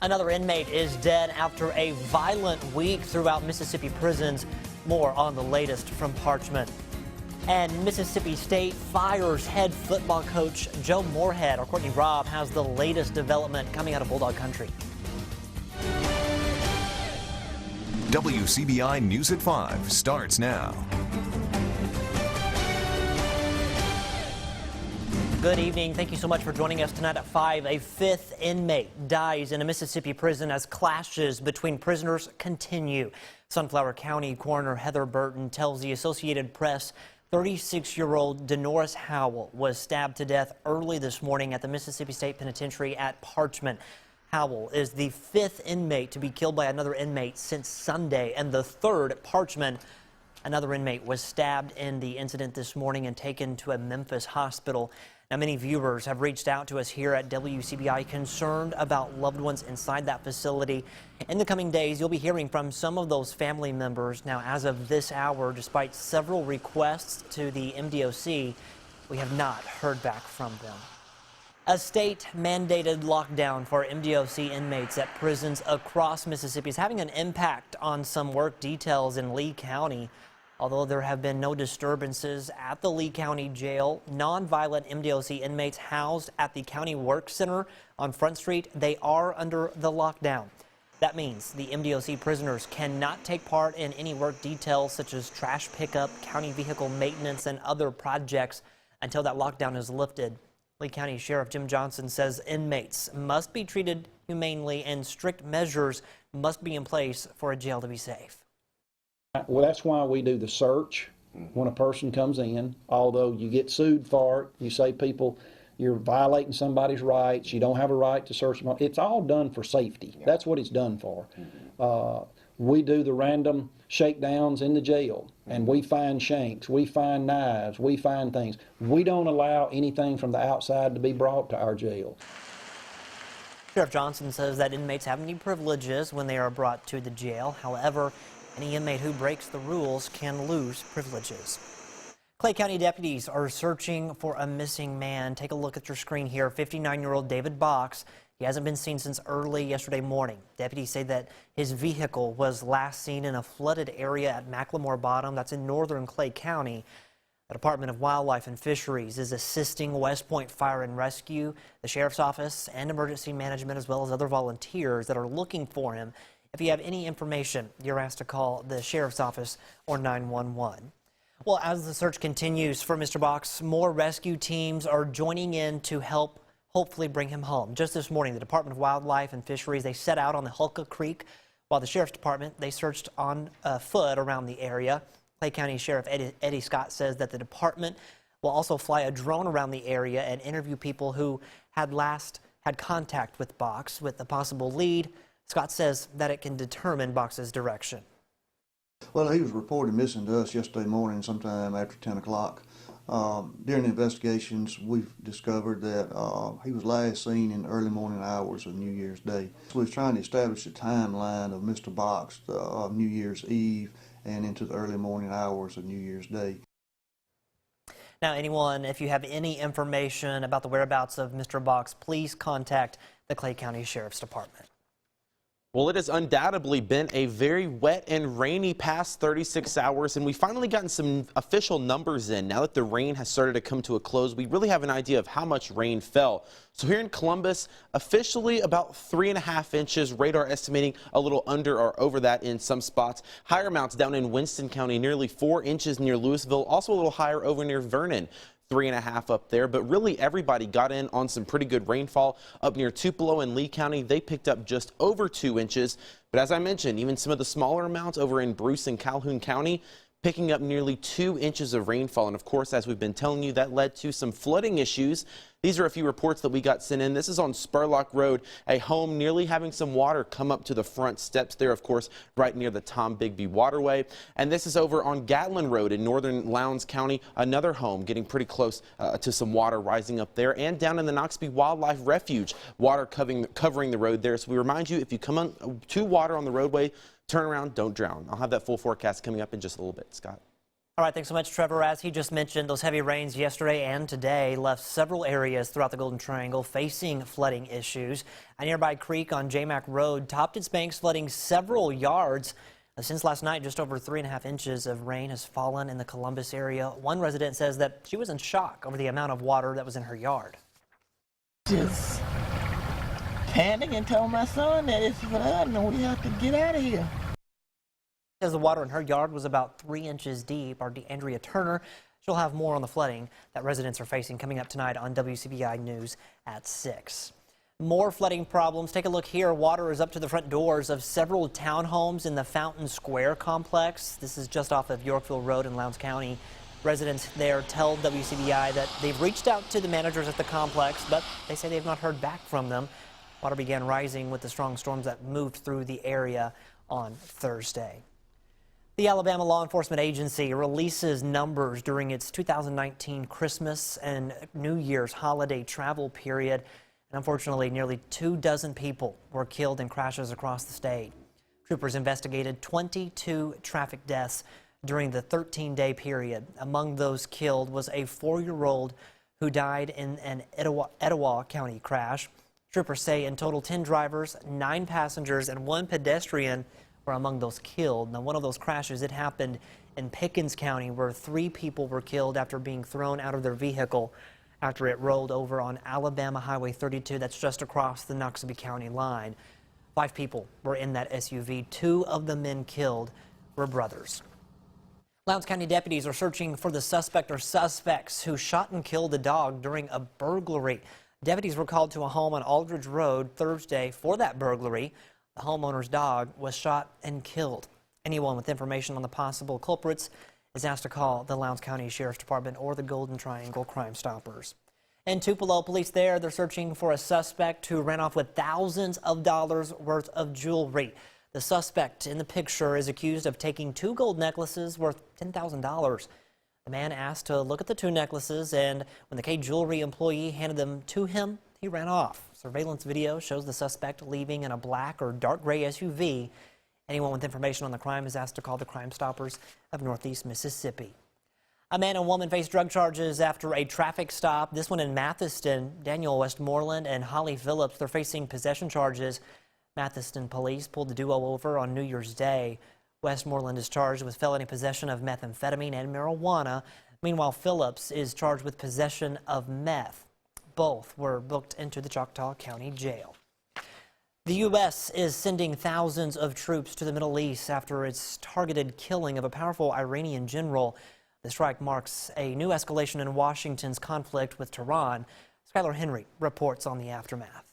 Another inmate is dead after a violent week throughout Mississippi prisons. More on the latest from Parchment. And Mississippi State fires head football coach Joe Moorhead. Our Courtney Robb has the latest development coming out of Bulldog Country. WCBI News at 5 starts now. Good evening. Thank you so much for joining us tonight at 5. A fifth inmate dies in a Mississippi prison as clashes between prisoners continue. Sunflower County Coroner Heather Burton tells the Associated Press 36-year-old Denoris Howell was stabbed to death early this morning at the Mississippi State Penitentiary at Parchment. Howell is the fifth inmate to be killed by another inmate since Sunday, and the third at Parchment. Another inmate was stabbed in the incident this morning and taken to a Memphis hospital. Now, many viewers have reached out to us here at WCBI concerned about loved ones inside that facility. In the coming days, you'll be hearing from some of those family members. Now, as of this hour, despite several requests to the MDOC, we have not heard back from them. A state-mandated lockdown for MDOC inmates at prisons across Mississippi is having an impact on some work details in Lee County. Although there have been no disturbances at the Lee County Jail, nonviolent MDOC inmates housed at the County Work Center on Front Street, they are under the lockdown. That means the MDOC prisoners cannot take part in any work details such as trash pickup, county vehicle maintenance, and other projects until that lockdown is lifted. Lee County Sheriff Jim Johnson says inmates must be treated humanely and strict measures must be in place for a jail to be safe. Well, that's why we do the search when a person comes in. Although you get sued for it, you say you're violating somebody's rights, you don't have a right to search them. It's all done for safety. That's what it's done for. We do the random shakedowns in the jail, and we find shanks, we find knives, we find things. We don't allow anything from the outside to be brought to our jail. Sheriff Johnson says that inmates have any privileges when they are brought to the jail. However, any inmate who breaks the rules can lose privileges. Clay County deputies are searching for a missing man. Take a look at your screen here. 59-year-old David Box. He hasn't been seen since early yesterday morning. Deputies say that his vehicle was last seen in a flooded area at Macklemore Bottom. That's in northern Clay County. The Department of Wildlife and Fisheries is assisting West Point Fire and Rescue, the Sheriff's Office, and Emergency Management, as well as other volunteers that are looking for him. If you have any information, you're asked to call the Sheriff's Office or 911. Well, as the search continues for Mr. Box, more rescue teams are joining in to help hopefully bring him home. Just this morning, the Department of Wildlife and Fisheries, they set out on the Hulka Creek, while the Sheriff's Department, they searched on foot around the area. Clay County Sheriff Eddie Scott says that the department will also fly a drone around the area and interview people who had contact with Box with a possible lead. Scott says that it can determine Box's direction. Well, he was reported missing to us yesterday morning sometime after 10 o'clock. During the investigations, we've discovered that he was last seen in the early morning hours of New Year's Day. So we was trying to establish the timeline of Mr. Box of New Year's Eve and into the early morning hours of New Year's Day. Now, anyone, if you have any information about the whereabouts of Mr. Box, please contact the Clay County Sheriff's Department. Well, it has undoubtedly been a very wet and rainy past 36 hours, and we've finally gotten some official numbers in. Now that the rain has started to come to a close, we really have an idea of how much rain fell. So here in Columbus, officially about 3.5 inches, radar estimating a little under or over that in some spots. Higher amounts down in Winston County, nearly 4 inches near Louisville, also a little higher over near Vernon. 3.5 up there, but really everybody got in on some pretty good rainfall. Up near Tupelo and Lee County, they picked up just over 2 inches. But as I mentioned, even some of the smaller amounts over in Bruce and Calhoun County, picking up nearly 2 inches of rainfall. And of course, as we've been telling you, that led to some flooding issues. These are a few reports that we got sent in. This is on Spurlock Road, a home nearly having some water come up to the front steps there, of course, right near the Tom Bigby Waterway. And this is over on Gatlin Road in northern Lowndes County, another home getting pretty close to some water rising up there. And down in the Noxubee Wildlife Refuge, water covering the road there. So we remind you, if you come to water on the roadway, turn around, don't drown. I'll have that full forecast coming up in just a little bit. Scott. All right, thanks so much, Trevor. As he just mentioned, those heavy rains yesterday and today left several areas throughout the Golden Triangle facing flooding issues. A nearby creek on J-Mac Road topped its banks, flooding several yards. Since last night, just over 3.5 inches of rain has fallen in the Columbus area. One resident says that she was in shock over the amount of water that was in her yard. Just panicked and told my son that it's flooding and we have to get out of here. Says the water in her yard was about 3 inches deep. Our Andrea Turner, she'll have more on the flooding that residents are facing coming up tonight on WCBI News at 6. More flooding problems. Take a look here. Water is up to the front doors of several townhomes in the Fountain Square complex. This is just off of Yorkville Road in Lowndes County. Residents there tell WCBI that they've reached out to the managers at the complex, but they say they've not heard back from them. Water began rising with the strong storms that moved through the area on Thursday. The Alabama Law Enforcement Agency releases numbers during its 2019 Christmas and New Year's holiday travel period. And unfortunately, nearly 24 people were killed in crashes across the state. Troopers investigated 22 traffic deaths during the 13-day period. Among those killed was a 4-year-old who died in an Etowah County crash. Troopers say in total 10 drivers, 9 passengers, and 1 pedestrian were among those killed. Now, one of those crashes, it happened in Pickens County, where 3 people were killed after being thrown out of their vehicle after it rolled over on Alabama Highway 32. That's just across the Noxubee County line. 5 people were in that SUV. 2 of the men killed were brothers. Lowndes County deputies are searching for the suspect or suspects who shot and killed a dog during a burglary. Deputies were called to a home on Aldridge Road Thursday for that burglary. The homeowner's dog was shot and killed. Anyone with information on the possible culprits is asked to call the Lowndes County Sheriff's Department or the Golden Triangle Crime Stoppers. In Tupelo, police there, they're searching for a suspect who ran off with thousands of dollars worth of jewelry. The suspect in the picture is accused of taking 2 gold necklaces worth $10,000. The man asked to look at the 2 necklaces, and when the K Jewelry employee handed them to him, he ran off. Surveillance video shows the suspect leaving in a black or dark gray SUV. Anyone with information on the crime is asked to call the Crime Stoppers of Northeast Mississippi. A man and woman face drug charges after a traffic stop. This one in Mathiston. Daniel Westmoreland and Holly Phillips, they're facing possession charges. Mathiston police pulled the duo over on New Year's Day. Westmoreland is charged with felony possession of methamphetamine and marijuana. Meanwhile, Phillips is charged with possession of meth. Both were booked into the Choctaw County Jail. The U.S. is sending thousands of troops to the Middle East after its targeted killing of a powerful Iranian general. The strike marks a new escalation in Washington's conflict with Tehran. Skylar Henry reports on the aftermath.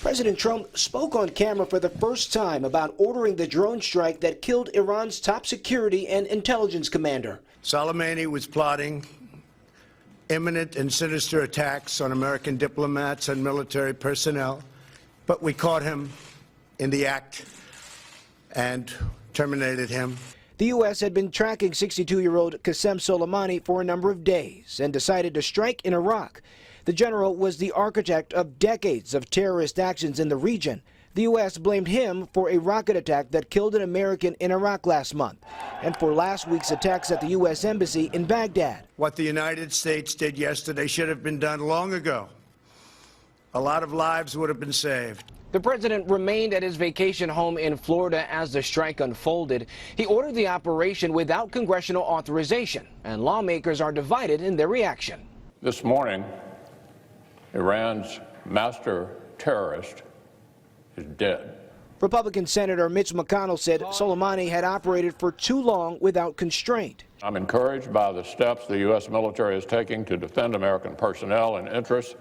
President Trump spoke on camera for the first time about ordering the drone strike that killed Iran's top security and intelligence commander. Soleimani was plotting imminent and sinister attacks on American diplomats and military personnel, but we caught him in the act and terminated him. The U.S. had been tracking 62-year-old Qasem Soleimani for a number of days and decided to strike in Iraq. The general was the architect of decades of terrorist actions in the region. The U.S. blamed him for a rocket attack that killed an American in Iraq last month and for last week's attacks at the U.S. Embassy in Baghdad. What the United States did yesterday should have been done long ago. A lot of lives would have been saved. The president remained at his vacation home in Florida as the strike unfolded. He ordered the operation without congressional authorization, and lawmakers are divided in their reaction. This morning, Iran's master terrorist is dead. Republican Senator Mitch McConnell said Soleimani had operated for too long without constraint. I'm encouraged by the steps the U.S. military is taking to defend American personnel and interests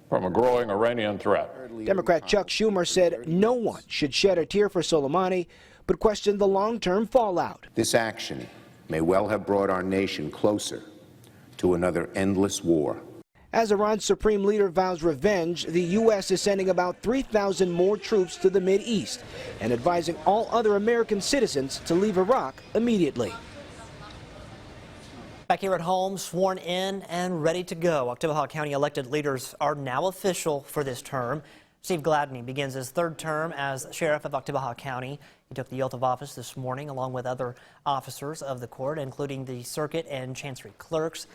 from a growing Iranian threat. Democrat Chuck Schumer said no one should shed a tear for Soleimani, but questioned the long-term fallout. This action may well have brought our nation closer to another endless war. As Iran's supreme leader vows revenge, the U.S. is sending about 3,000 more troops to the Mideast and advising all other American citizens to leave Iraq immediately. Back here at home, sworn in and ready to go. October County elected leaders are now official for this term. Steve Gladney begins his third term as sheriff of Oktibbeha County. He took the oath of office this morning along with other officers of the court, including the circuit and chancery clerks.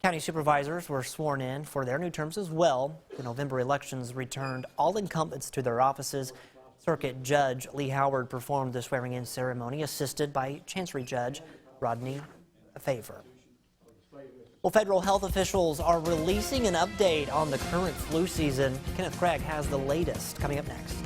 County supervisors were sworn in for their new terms as well. The November elections returned all incumbents to their offices. Circuit Judge Lee Howard performed the swearing-in ceremony, assisted by Chancery Judge Rodney Favor. Well, federal health officials are releasing an update on the current flu season. Kenneth Craig has the latest coming up next.